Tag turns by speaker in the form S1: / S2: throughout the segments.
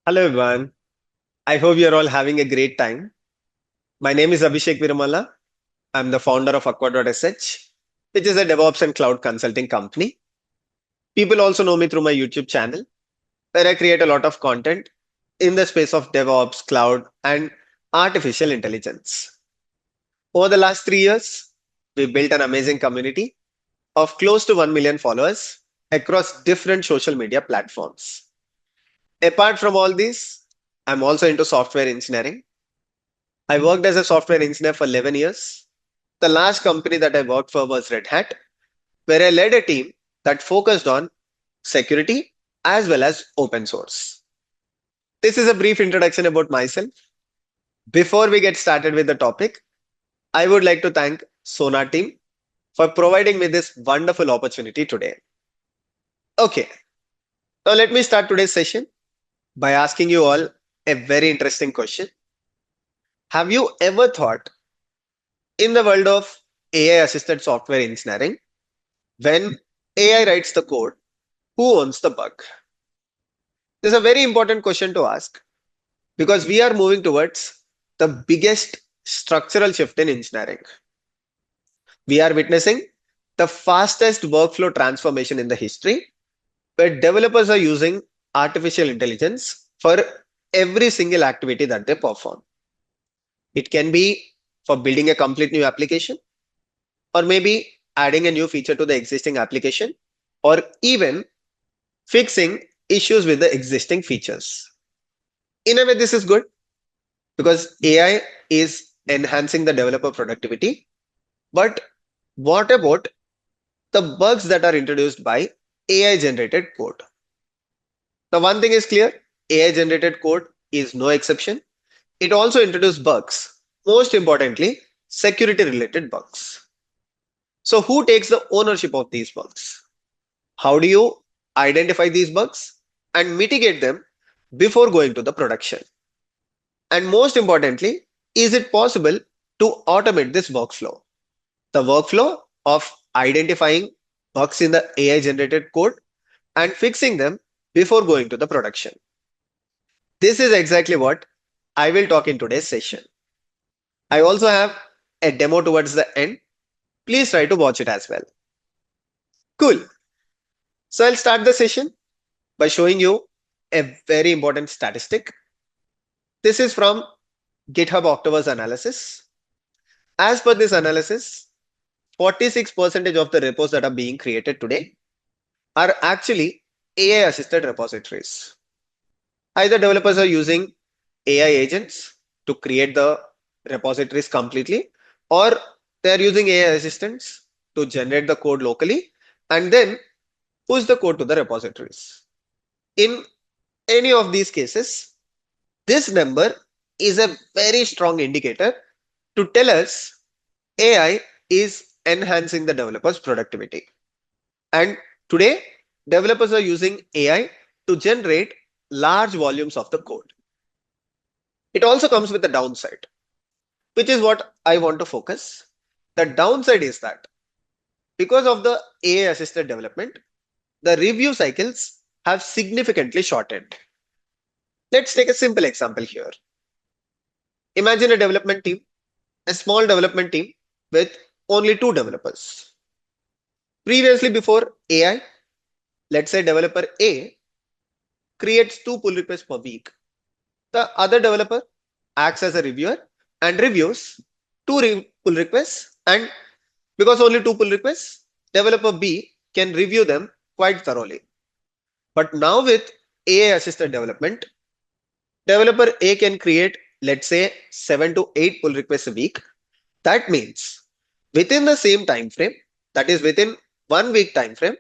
S1: Hello everyone. I hope you're all having a great time. My name is Abhishek Viramala. I'm the founder of Aqua.sh, which is a DevOps and cloud consulting company. People also know me through my YouTube channel, where I create a lot of content in the space of DevOps, cloud, and artificial intelligence. Over the last 3 years, we built an amazing community of close to 1 million followers across different social media platforms. Apart from all these, I'm also into software engineering. I worked as a software engineer for 11 years. The last company that I worked for was Red Hat, where I led a team that focused on security as well as open source. This is a brief introduction about myself. Before we get started with the topic, I would like to thank Sonar team for providing me this wonderful opportunity today. Okay, now let me start today's session by asking you all a very interesting question. Have you ever thought in the world of AI assisted software engineering, when AI writes the code, who owns the bug? This is a very important question to ask because we are moving towards the biggest structural shift in engineering. We are witnessing the fastest workflow transformation in the history where developers are using artificial intelligence for every single activity that they perform. It can be for building a complete new application, or maybe adding a new feature to the existing application, or even fixing issues with the existing features. In a way, this is good because AI is enhancing the developer productivity. But what about the bugs that are introduced by AI generated code? Now, one thing is clear, AI generated code is no exception. It also introduced bugs, most importantly, security related bugs. So, who takes the ownership of these bugs? How do you identify these bugs and mitigate them before going to the production? And most importantly, is it possible to automate this workflow? The workflow of identifying bugs in the AI generated code and fixing them before going to the production. This is exactly what I will talk in today's session. I also have a demo towards the end. Please try to watch it as well. Cool. So I'll start the session by showing you a very important statistic. This is from GitHub October's analysis. As per this analysis, 46% of the repos that are being created today are actually AI assisted repositories. Either developers are using AI agents to create the repositories completely, or they're using AI assistants to generate the code locally and then push the code to the repositories. In any of these cases, this number is a very strong indicator to tell us AI is enhancing the developer's productivity. And today, developers are using AI to generate large volumes of the code. It also comes with a downside, which is what I want to focus. The downside is that because of the AI assisted development, the review cycles have significantly shortened. Let's take a simple example here. Imagine a development team, a small development team with only two developers. Previously, before AI, let's say developer A creates two pull requests per week. The other developer acts as a reviewer and reviews pull requests. And because only two pull requests, developer B can review them quite thoroughly. But now with AI assisted development, developer A can create, let's say, 7 to 8 pull requests a week. That means within the same time frame, that is within 1 week time frame,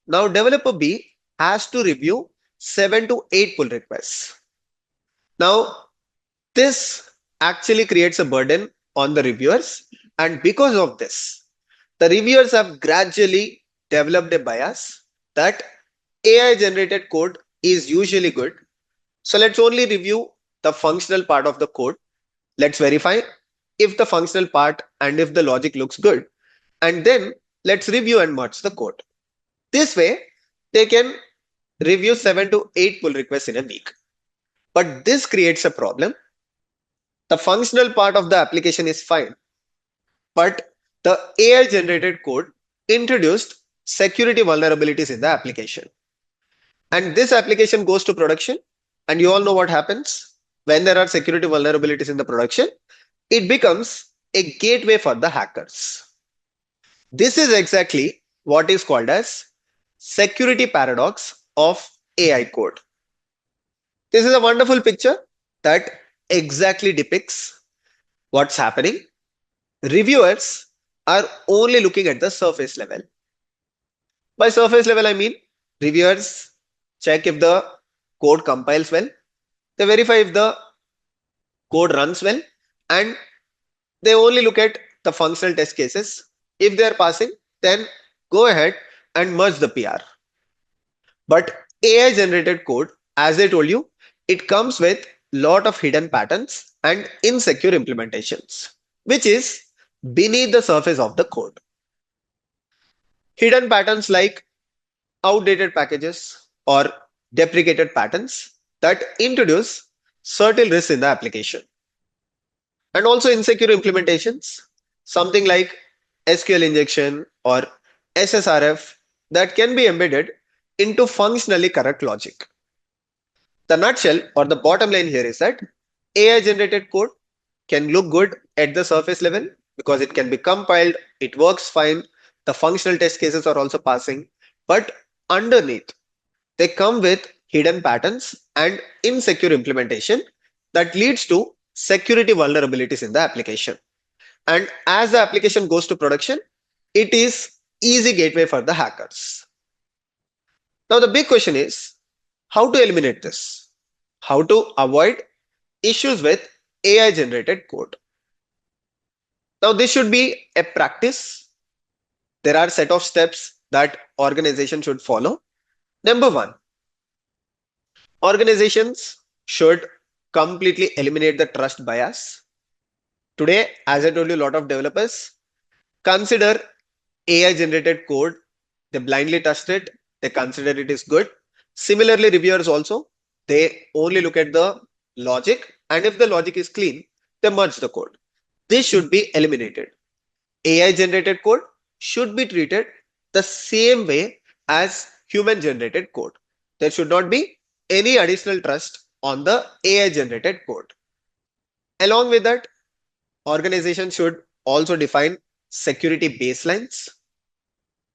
S1: now developer B has to review 7 to 8 pull requests. Now, this actually creates a burden on the reviewers, and because of this, the reviewers have gradually developed a bias that AI generated code is usually good. So let's only review the functional part of the code. Let's verify if the functional part and if the logic looks good. And then let's review and merge the code. This way, they can review 7 to 8 pull requests in a week. But this creates a problem. The functional part of the application is fine, but the AI generated code introduced security vulnerabilities in the application. And this application goes to production. And you all know what happens when there are security vulnerabilities in the production. It becomes a gateway for the hackers. This is exactly what is called as security paradox of AI code. This is a wonderful picture that exactly depicts what's happening. Reviewers are only looking at the surface level. By surface level, I mean reviewers check if the code compiles well, they verify if the code runs well, and they only look at the functional test cases. If they are passing, then go ahead and merge the PR. But AI generated code, as I told you, it comes with lot of hidden patterns and insecure implementations, which is beneath the surface of the code. Hidden patterns like outdated packages or deprecated patterns that introduce certain risks in the application. And also insecure implementations, something like SQL injection or SSRF that can be embedded into functionally correct logic. The nutshell or the bottom line here is that AI generated code can look good at the surface level because it can be compiled, it works fine, the functional test cases are also passing, but underneath they come with hidden patterns and insecure implementation that leads to security vulnerabilities in the application. And as the application goes to production, it is easy gateway for the hackers. Now the big question is how to eliminate this? How to avoid issues with AI generated code? Now this should be a practice. There are set of steps that organization should follow. Number one, organizations should completely eliminate the trust bias. Today, as I told you, a lot of developers consider AI generated code, they blindly trust it, they consider it is good. Similarly, reviewers also, they only look at the logic, and if the logic is clean, they merge the code. This should be eliminated. AI generated code should be treated the same way as human generated code. There should not be any additional trust on the AI generated code. Along with that, organizations should also define security baselines.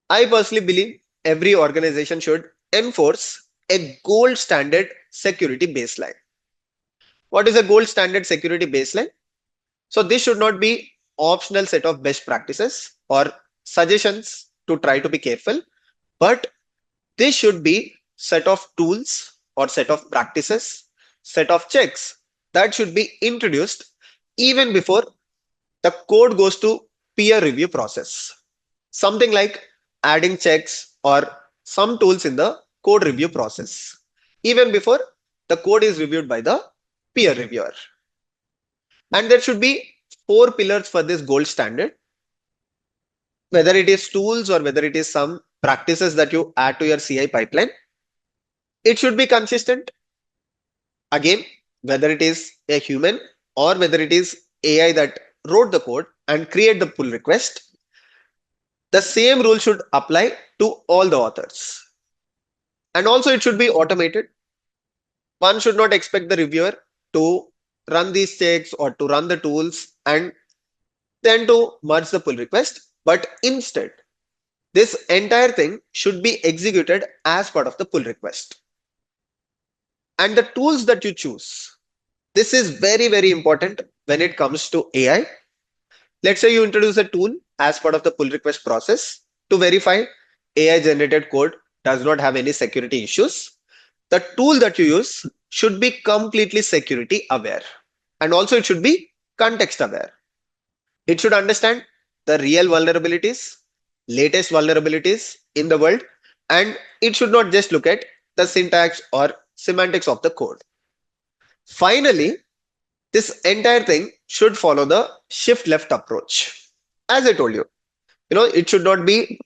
S1: I personally believe every organization should enforce a gold standard security baseline. What is a gold standard security baseline? So this should not be optional set of best practices or suggestions to try to be careful, but this should be set of tools or set of practices, set of checks that should be introduced even before the code goes to peer review process. Something like adding checks or some tools in the code review process, even before the code is reviewed by the peer reviewer. And there should be four pillars for this gold standard, whether it is tools or whether it is some practices that you add to your CI pipeline. It should be consistent. Again, whether it is a human or whether it is AI that wrote the code and create the pull request, the same rule should apply to all the authors. And also it should be automated. One should not expect the reviewer to run these checks or to run the tools and then to merge the pull request. But instead, this entire thing should be executed as part of the pull request. And the tools that you choose, this is very, very important when it comes to AI. Let's say you introduce a tool as part of the pull request process to verify AI generated code does not have any security issues. The tool that you use should be completely security aware. And also it should be context aware. It should understand the real vulnerabilities, latest vulnerabilities in the world, and it should not just look at the syntax or semantics of the code. Finally, this entire thing should follow the shift left approach. As I told you, it should not be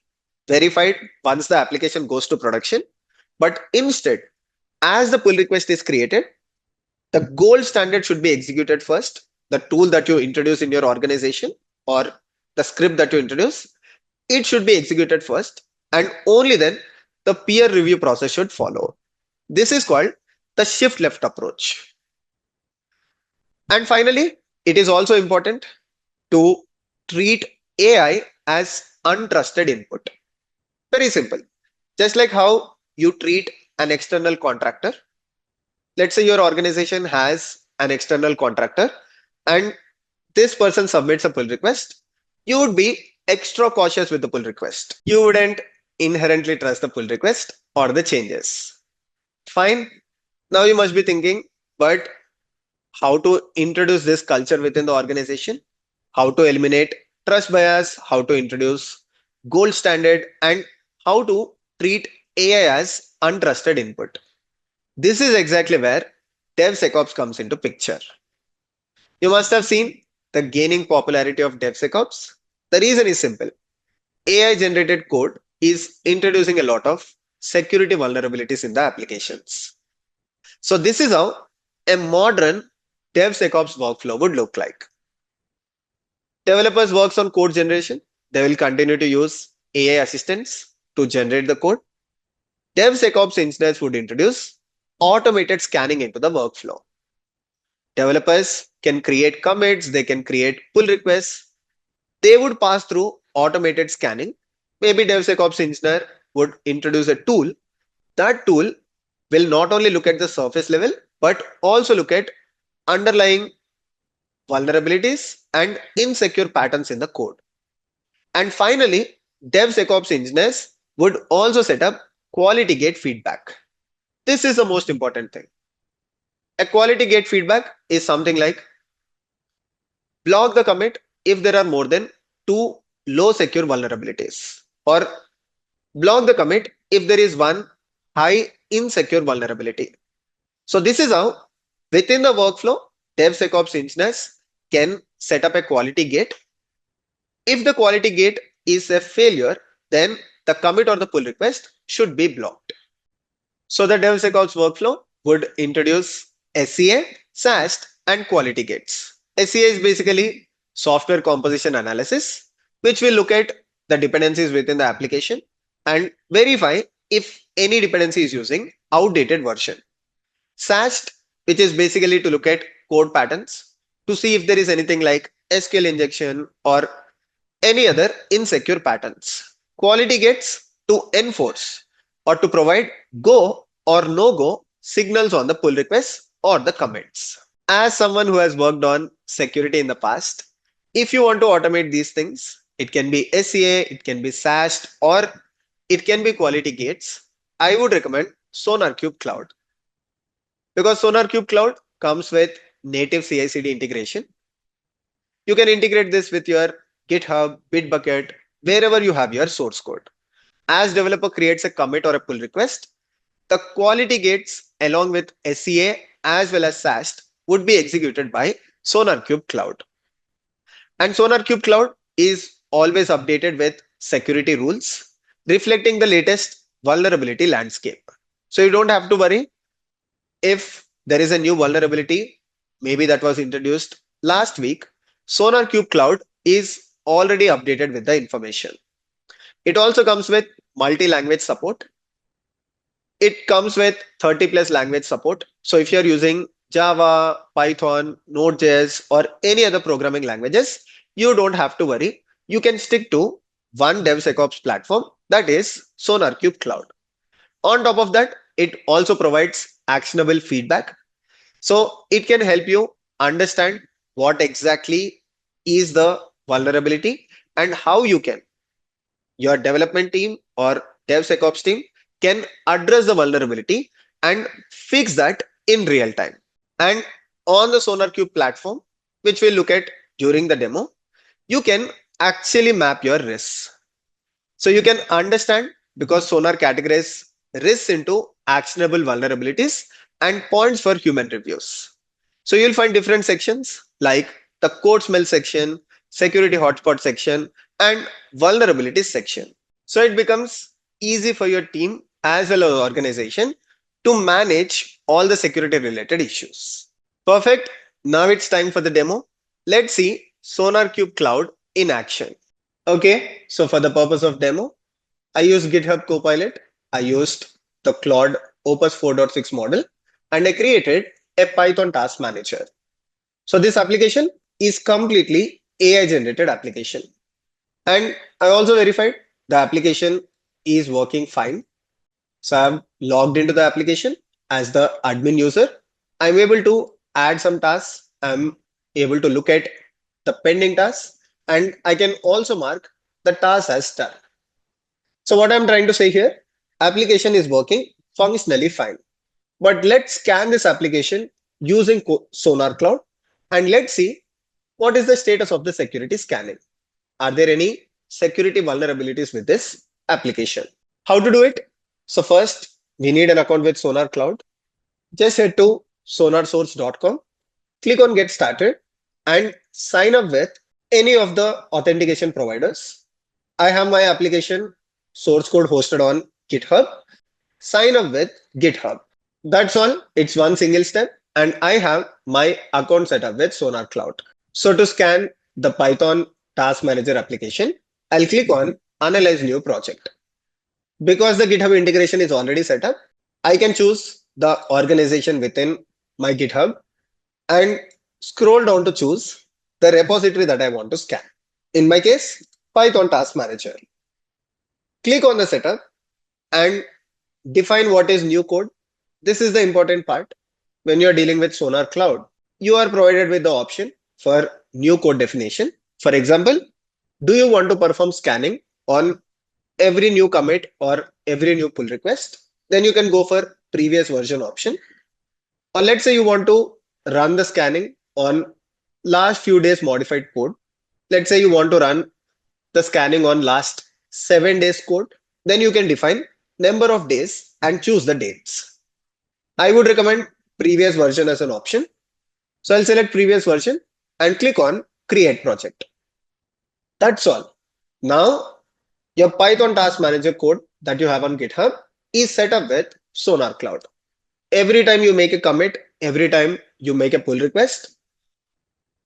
S1: verified once the application goes to production, but instead, as the pull request is created, The gold standard should be executed first. The tool that you introduce in your organization or the script that you introduce, it should be executed first, and only then the peer review process should follow. This is called the shift left approach. And finally, it is also important to treat AI as untrusted input. Very simple. Just like how you treat an external contractor. Let's say your organization has an external contractor and this person submits a pull request. You would be extra cautious with the pull request. You wouldn't inherently trust the pull request or the changes. Fine. Now you must be thinking, but how to introduce this culture within the organization? How to eliminate trust bias? How to introduce gold standard? And how to treat AI as untrusted input? This is exactly where DevSecOps comes into picture. You must have seen the gaining popularity of DevSecOps. The reason is simple. AI generated code is introducing a lot of security vulnerabilities in the applications. So this is how a modern DevSecOps workflow would look like. Developers works on code generation. They will continue to use AI assistants to generate the code. DevSecOps engineers would introduce automated scanning into the workflow. Developers can create commits, they can create pull requests. They would pass through automated scanning. Maybe DevSecOps engineer would introduce a tool. That tool will not only look at the surface level, but also look at underlying vulnerabilities and insecure patterns in the code. And finally, DevSecOps engineers would also set up quality gate feedback. This is the most important thing. A quality gate feedback is something like block the commit if there are more than two low secure vulnerabilities, or block the commit if there is one high insecure vulnerability. So this is how within the workflow, DevSecOps engineers can set up a quality gate. If the quality gate is a failure, then the commit or the pull request should be blocked. So the DevSecOps workflow would introduce SCA, SAST, and quality gates. SCA is basically software composition analysis, which will look at the dependencies within the application and verify if any dependency is using outdated version. SAST, which is basically to look at code patterns to see if there is anything like SQL injection or any other insecure patterns. Quality gates to enforce or to provide go or no go signals on the pull requests or the commits. As someone who has worked on security in the past, if you want to automate these things, it can be SCA, it can be SAST, or it can be quality gates. I would recommend SonarQube Cloud because SonarQube Cloud comes with native CI/CD integration. You can integrate this with your GitHub, Bitbucket, wherever you have your source code. As developer creates a commit or a pull request, the quality gates along with SCA as well as SAST would be executed by SonarQube Cloud. And SonarQube Cloud is always updated with security rules reflecting the latest vulnerability landscape. So you don't have to worry if there is a new vulnerability, maybe that was introduced last week. SonarQube Cloud is already updated with the information. It also comes with multi-language support. It comes with 30 plus language support. So if you're using Java, Python, Node.js, or any other programming languages, you don't have to worry. You can stick to one DevSecOps platform, that is SonarQube Cloud. On top of that, it also provides actionable feedback. So it can help you understand what exactly is the vulnerability and how you can, your development team or DevSecOps team can address the vulnerability and fix that in real time. And on the SonarQube platform, which we'll look at during the demo, you can actually map your risks. So you can understand because Sonar categorizes risks into actionable vulnerabilities and points for human reviews. So you'll find different sections like the code smell section, security hotspot section, and vulnerabilities section. So it becomes easy for your team as well as organization to manage all the security related issues. Perfect. Now it's time for the demo. Let's see SonarQube Cloud in action. Okay, so for the purpose of demo, I used GitHub Copilot. I used the Claude Opus 4.6 model, and I created a Python task manager. So this application is completely AI generated application. And I also verified the application is working fine. So I'm logged into the application as the admin user. I'm able to add some tasks. I'm able to look at the pending tasks, and I can also mark the task as done. So what I'm trying to say here, application is working functionally fine. But let's scan this application using Sonar Cloud, and let's see what is the status of the security scanning. Are there any security vulnerabilities with this application? How to do it? So first, we need an account with Sonar Cloud. Just head to sonarsource.com, click on Get Started, and sign up with any of the authentication providers. I have my application source code hosted on GitHub. Sign up with GitHub. That's all. It's one single step, and I have my account set up with Sonar Cloud. So to scan the Python Task Manager application, I'll click on Analyze New Project. Because the GitHub integration is already set up, I can choose the organization within my GitHub and scroll down to choose the repository that I want to scan. In my case, Python Task Manager. Click on the setup and define what is new code. This is the important part. When you're dealing with Sonar Cloud, you are provided with the option for new code definition. For example, do you want to perform scanning on every new commit or every new pull request? Then you can go for previous version option. Or let's say you want to run the scanning on last few days modified code. Let's say you want to run the scanning on last 7 days code. Then you can define number of days and choose the dates. I would recommend previous version as an option. So I'll select previous version and click on create project. That's all. Now your Python task manager code that you have on GitHub is set up with Sonar Cloud. Every time you make a commit, every time you make a pull request,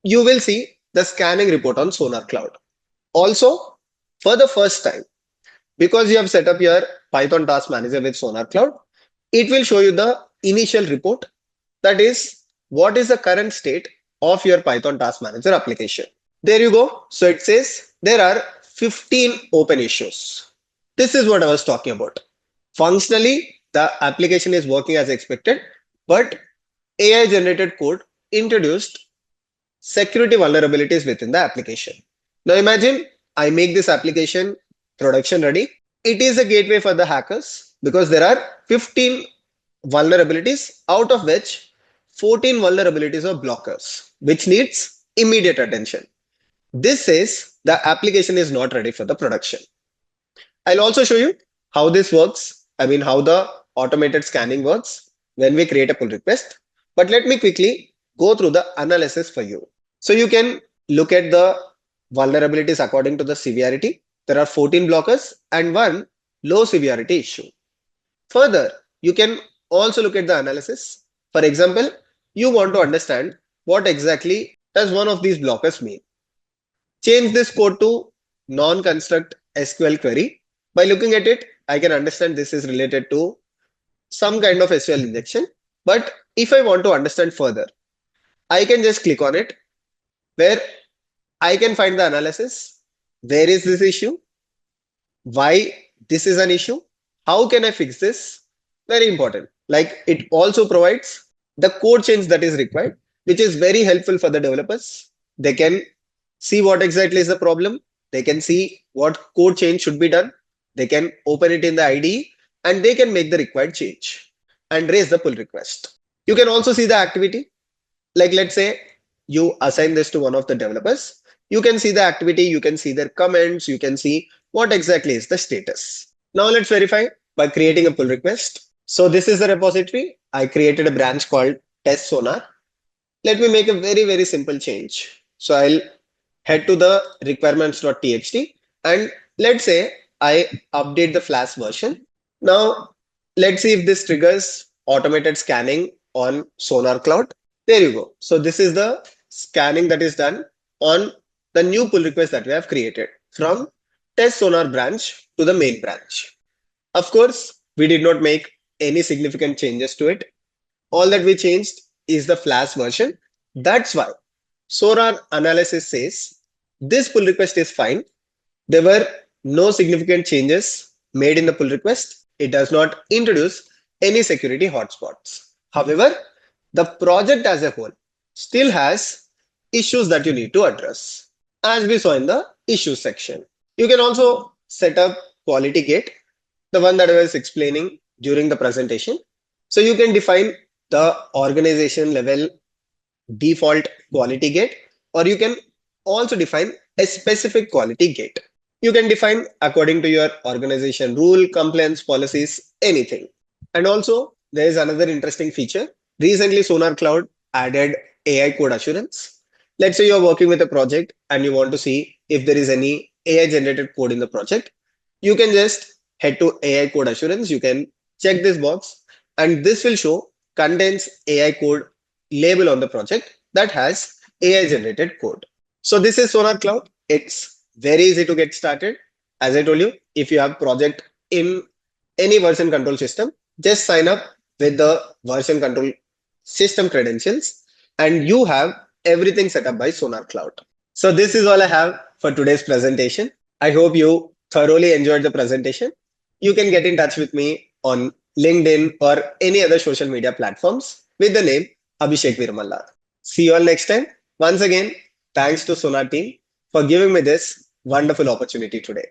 S1: you will see the scanning report on Sonar Cloud. Also, for the first time, because you have set up your Python task manager with Sonar Cloud, it will show you the initial report. That is, what is the current state of your Python task manager application. There you go. So it says there are 15 open issues. This is what I was talking about. Functionally, the application is working as expected, but AI generated code introduced security vulnerabilities within the application. Now imagine I make this application production ready. It is a gateway for the hackers because there are 15 vulnerabilities, out of which 14 vulnerabilities are blockers, which needs immediate attention. This says the application is not ready for the production. I'll also show you how this works. I mean, how the automated scanning works when we create a pull request. But let me quickly go through the analysis for you. So you can look at the vulnerabilities according to the severity. There are 14 blockers and one low severity issue. Further, you can also look at the analysis. For example, you want to understand what exactly does one of these blockers mean. Change this code to non-construct SQL query. By looking at it, I can understand this is related to some kind of SQL injection. But if I want to understand further, I can just click on it where I can find the analysis. Where is this issue? Why this is an issue? How can I fix this? Very important. Like, it also provides the code change that is required, which is very helpful for the developers. They can see what exactly is the problem. They can see what code change should be done. They can open it in the IDE and they can make the required change and raise the pull request. You can also see the activity. Like, let's say you assign this to one of the developers. You can see the activity, you can see their comments, you can see what exactly is the status. Now let's verify by creating a pull request. So this is the repository. I created a branch called test sonar. Let me make a very simple change. So I'll head to the requirements.txt and let's say I update the Flash version. Now let's see if this triggers automated scanning on Sonar Cloud. There you go. So this is the scanning that is done on the new pull request that we have created from test sonar branch to the main branch. Of course, we did not make any significant changes to it. All that we changed is the Flash version. That's why Sonar analysis says this pull request is fine. There were no significant changes made in the pull request. It does not introduce any security hotspots. However, the project as a whole still has issues that you need to address, as we saw in the issues section. You can also set up quality gate, the one that I was explaining during the presentation. So you can define the organization level default quality gate, or you can also define a specific quality gate. You can define according to your organization rule, compliance policies, anything. And also, there is another interesting feature. Recently, Sonar Cloud added AI code assurance. Let's say you're working with a project and you want to see if there is any AI generated code in the project. You can just head to AI code assurance. You can check this box, and this will show contains AI code label on the project that has AI generated code. So this is Sonar Cloud. It's very easy to get started. As I told you, if you have project in any version control system, just sign up with the version control system credentials and you have everything set up by Sonar Cloud. So this is all I have for today's presentation. I hope you thoroughly enjoyed the presentation. You can get in touch with me on LinkedIn or any other social media platforms with the name Abhishek Virmalla. See you all next time. Once again, thanks to Sonar team for giving me this wonderful opportunity today.